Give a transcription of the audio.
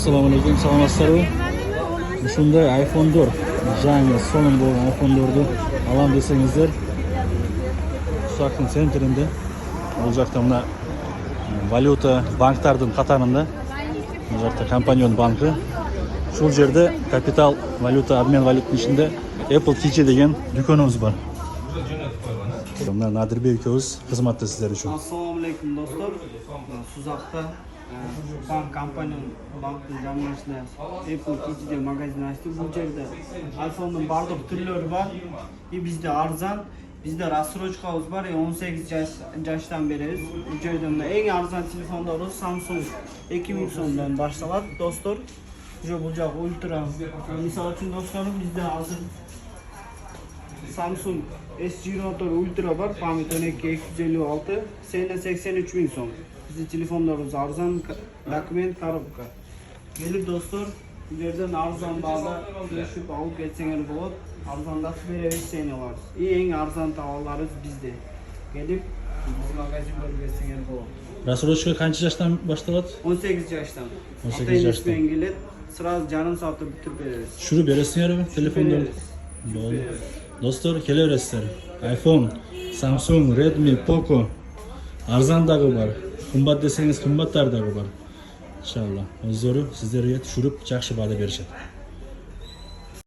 Assalomu alaykum, salomatsizlarmi? Shunda iPhone 4 yangi so'lim bo'lgan iPhone 4'ü alam desangizlar, Shuhratning sentrinde bu yoqda mana valyuta banklarning qatorida bu yoqda Kompanyon banki. Shu yerda kapital valyuta obmen valyutaning ichida Apple Kitchen degan do'konimiz bor. Bunlar Nadirbek ukamiz xizmatda sizlar uchun. Assalomu alaykum do'stlar. Suzaqda bank Kompanyon bankning jamlashida Apple Kitchen magazin ochdik. Bu yerda iPhone'ning barliq turlari bor. Bizda arzon, bizda rassrochkamiz bor. 18 yoshdan beramiz. Bu yerda eng arzon telefonlar Samsung 2000 so'mdan boshlanadi do'stlar. Bu joq ultra. Misol uchun do'stlarim bizda hozir Samsung S24 Ultra var, pamit 12 sene 83 bin so'm. Bizning telefonlarimiz arzon, dokument korobka. Kelib do'stlar, bu yerdan arzon bahada ko'rishib olib ketsangiz bo'ladi. Arzonlashib beraversangiz. Eng arzon tovarlarimiz bizda. Kelib bu magazinga kelsangiz bo'ladi. Rassrochka qancha yoshdan boshlanadi? 18 yoshdan. 18 yoshdan. Gelib, sırası yarım saatte bitirib beramiz. Tushirib berasizlarmi telefonlarni? Bo'ldi. Do'stlar, kelaverasizlar. iPhone, Samsung, Redmi, Poco arzondagi bor. Qimmat desangiz qimmatlardagi bor. Inshaalloh. O'zlari sizlarga tushirib yaxshi va'da berishadi.